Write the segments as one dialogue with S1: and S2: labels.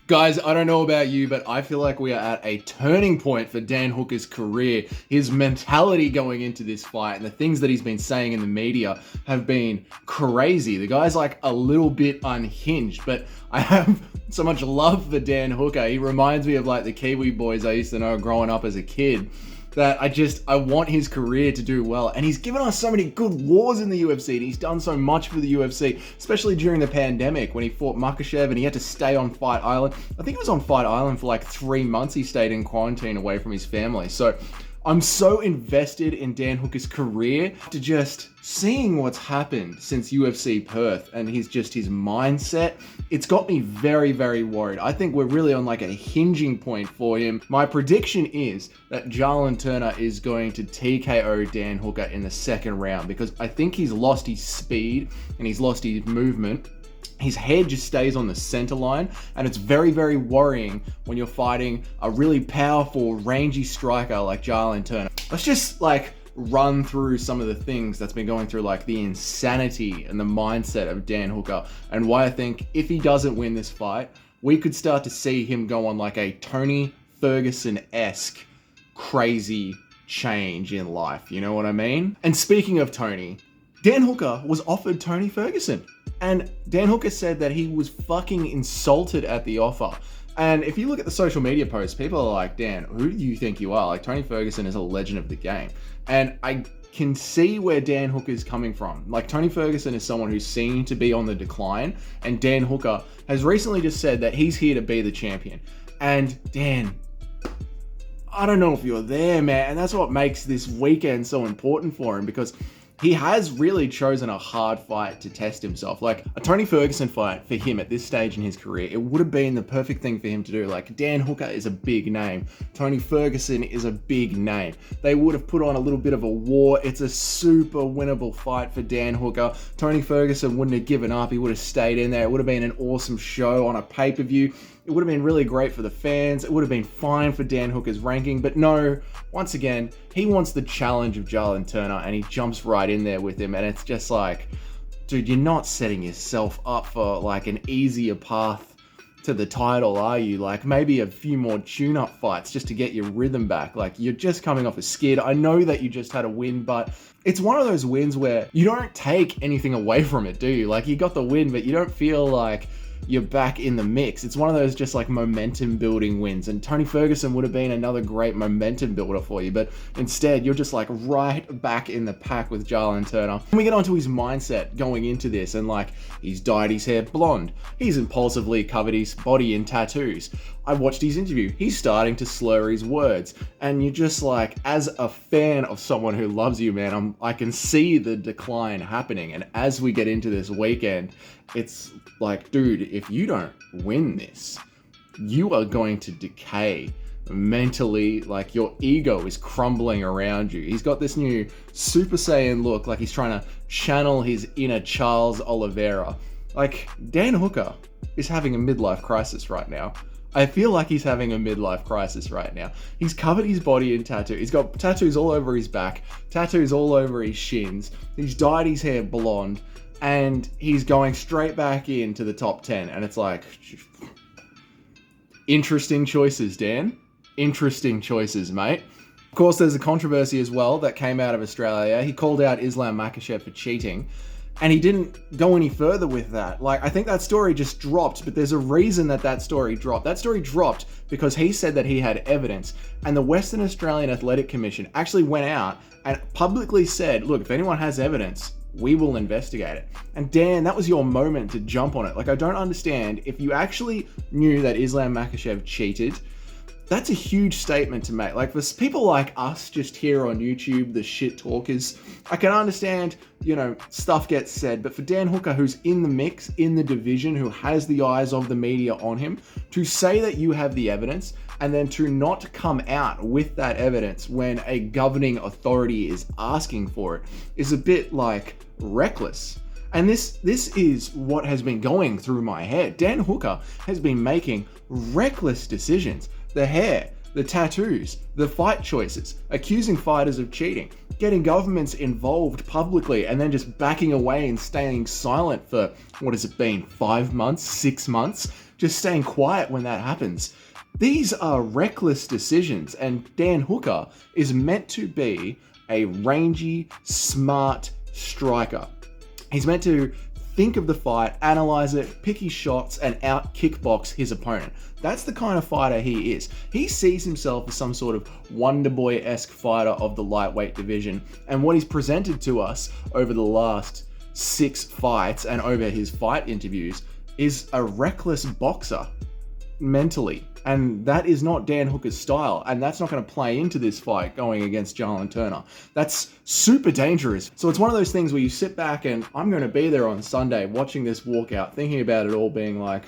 S1: Guys, I don't know about you, but I feel like we are at a turning point for Dan Hooker's career. His mentality going into this fight and the things that he's been saying in the media have been crazy. The guy's like a little bit unhinged, but I have so much love for Dan Hooker. He reminds me of like the Kiwi boys I used to know growing up as a kid. That I want his career to do well. And he's given us so many good wars in the UFC. And he's done so much for the UFC, especially during the pandemic when he fought Makhachev and he had to stay on Fight Island. I think he was on Fight Island for like 3 months. He stayed in quarantine away from his family. So I'm so invested in Dan Hooker's career to just seeing what's happened since UFC Perth and his mindset. It's got me very, very worried. I think we're really on like a hinging point for him. My prediction is that Jalin Turner is going to TKO Dan Hooker in the second round because I think he's lost his speed and he's lost his movement. His head just stays on the center line, and it's very, very worrying when you're fighting a really powerful, rangy striker like Jalin Turner. Let's just like run through some of the things that's been going through like the insanity and the mindset of Dan Hooker and why I think if he doesn't win this fight, we could start to see him go on like a Tony Ferguson-esque crazy change in life. You know what I mean? And speaking of Tony, Dan Hooker was offered Tony Ferguson. And Dan Hooker said that he was fucking insulted at the offer. And if you look at the social media posts, people are like, Dan, who do you think you are? Like, Tony Ferguson is a legend of the game. And I can see where Dan Hooker is coming from. Like, Tony Ferguson is someone who's seen to be on the decline. And Dan Hooker has recently just said that he's here to be the champion. And Dan, I don't know if you're there, man. And that's what makes this weekend so important for him because he has really chosen a hard fight to test himself. Like a Tony Ferguson fight for him at this stage in his career, it would have been the perfect thing for him to do. Like Dan Hooker is a big name. Tony Ferguson is a big name. They would have put on a little bit of a war. It's a super winnable fight for Dan Hooker. Tony Ferguson wouldn't have given up. He would have stayed in there. It would have been an awesome show on a pay-per-view. It would have been really great for the fans. It would have been fine for Dan Hooker's ranking. But no, once again, he wants the challenge of Jalin Turner and he jumps right in there with him. And it's just like, dude, you're not setting yourself up for like an easier path to the title, are you? Like maybe a few more tune-up fights just to get your rhythm back. Like you're just coming off a skid. I know that you just had a win, but it's one of those wins where you don't take anything away from it, do you? Like you got the win, but you don't feel like you're back in the mix. It's one of those just like momentum building wins, and Tony Ferguson would have been another great momentum builder for you, but instead you're just like right back in the pack with Jalin Turner. And we get onto his mindset going into this, and like he's dyed his hair blonde, he's impulsively covered his body in tattoos. I watched his interview, he's starting to slur his words, and you're just like, as a fan of someone who loves you, man, I can see the decline happening. And as we get into this weekend, it's like, dude, if you don't win this, you are going to decay mentally. Like your ego is crumbling around you. He's got this new Super Saiyan look, like he's trying to channel his inner Charles Oliveira. Like Dan Hooker is having a midlife crisis right now. I feel like he's having a midlife crisis right now. He's covered his body in tattoos. He's got tattoos all over his back, tattoos all over his shins. He's dyed his hair blonde, and he's going straight back into the top 10. And it's like, interesting choices, Dan. Interesting choices, mate. Of course, there's a controversy as well that came out of Australia. He called out Islam Makhachev for cheating. And he didn't go any further with that. Like, I think that story just dropped, but there's a reason that story dropped. That story dropped because he said that he had evidence, and the Western Australian Athletic Commission actually went out and publicly said, look, if anyone has evidence, we will investigate it. And Dan, that was your moment to jump on it. Like, I don't understand. If you actually knew that Islam Makhachev cheated, that's a huge statement to make. Like, for people like us just here on YouTube, the shit talkers, I can understand, you know, stuff gets said, but for Dan Hooker, who's in the mix, in the division, who has the eyes of the media on him, to say that you have the evidence and then to not come out with that evidence when a governing authority is asking for it is a bit like reckless. And this is what has been going through my head. Dan Hooker has been making reckless decisions. The hair, the tattoos, the fight choices, accusing fighters of cheating, getting governments involved publicly and then just backing away and staying silent for, what has it been, 5 months, 6 months? just staying quiet when that happens. These are reckless decisions, and Dan Hooker is meant to be a rangy, smart striker. He's meant to think of the fight, analyze it, pick his shots, and out kickbox his opponent. That's the kind of fighter he is. He sees himself as some sort of Wonder Boy-esque fighter of the lightweight division, and what he's presented to us over the last 6 fights and over his fight interviews is a reckless boxer mentally. And that is not Dan Hooker's style, and that's not going to play into this fight going against Jalin Turner. That's super dangerous. So it's one of those things where you sit back, and I'm going to be there on Sunday watching this walkout, thinking about it all, being like,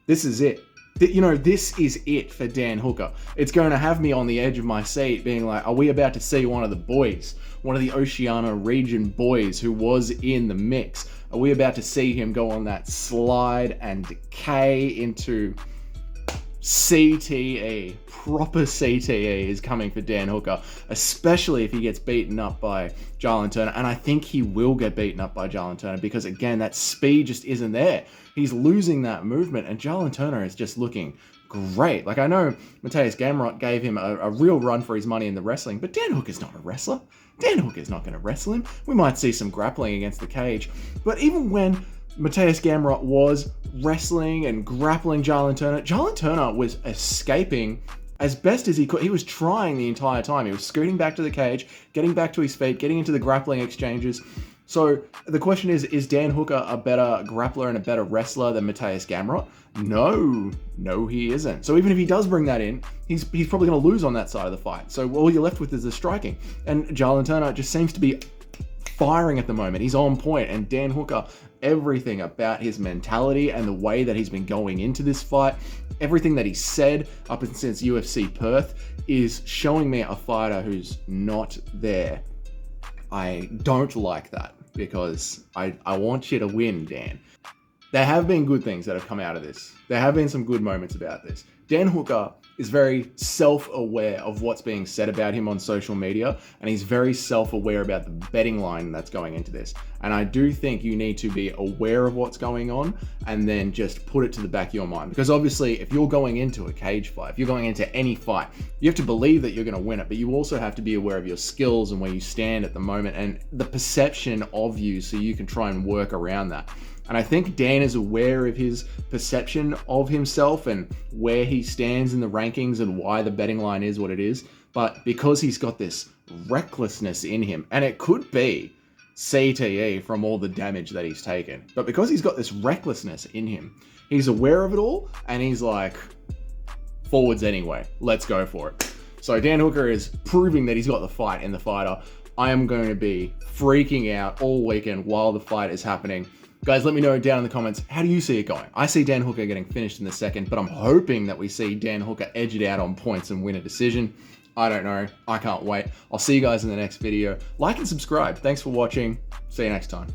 S1: this is it. You know, this is it for Dan Hooker. It's going to have me on the edge of my seat being like, are we about to see one of the boys? One of the Oceania region boys who was in the mix? Are we about to see him go on that slide and decay into CTE? Proper CTE is coming for Dan Hooker, especially if he gets beaten up by Jalin Turner. And I think he will get beaten up by Jalin Turner because, again, that speed just isn't there. He's losing that movement, and Jalin Turner is just looking great. Like, I know Mateusz Gamrot gave him a real run for his money in the wrestling, but Dan Hooker's not a wrestler. Dan Hooker's not going to wrestle him. We might see some grappling against the cage, but even when Mateusz Gamrot was wrestling and grappling Jalin Turner was escaping as best as he could. He was trying the entire time. He was scooting back to the cage, getting back to his feet, getting into the grappling exchanges. So the question is Dan Hooker a better grappler and a better wrestler than Mateusz Gamrot? No, he isn't. So even if he does bring that in, he's probably going to lose on that side of the fight. So all you're left with is the striking. And Jalin Turner just seems to be firing at the moment. He's on point, and Dan Hooker, everything about his mentality and the way that he's been going into this fight, everything that he said up and since UFC Perth is showing me a fighter who's not there. I don't like that because I want you to win, Dan. There have been good things that have come out of this. There have been some good moments about this. Dan Hooker is very self-aware of what's being said about him on social media, and he's very self-aware about the betting line that's going into this. And I do think you need to be aware of what's going on and then just put it to the back of your mind. Because obviously, if you're going into a cage fight, if you're going into any fight, you have to believe that you're going to win it, but you also have to be aware of your skills and where you stand at the moment and the perception of you so you can try and work around that. And I think Dan is aware of his perception of himself and where he stands in the rankings and why the betting line is what it is. But because he's got this recklessness in him, and it could be CTE from all the damage that he's taken, but because he's got this recklessness in him, he's aware of it all, and he's like, forwards anyway, let's go for it. So Dan Hooker is proving that he's got the fight in the fighter. I am going to be freaking out all weekend while the fight is happening. Guys, let me know down in the comments, how do you see it going? I see Dan Hooker getting finished in the second, but I'm hoping that we see Dan Hooker edge it out on points and win a decision. I don't know. I can't wait. I'll see you guys in the next video. Like and subscribe. Thanks for watching. See you next time.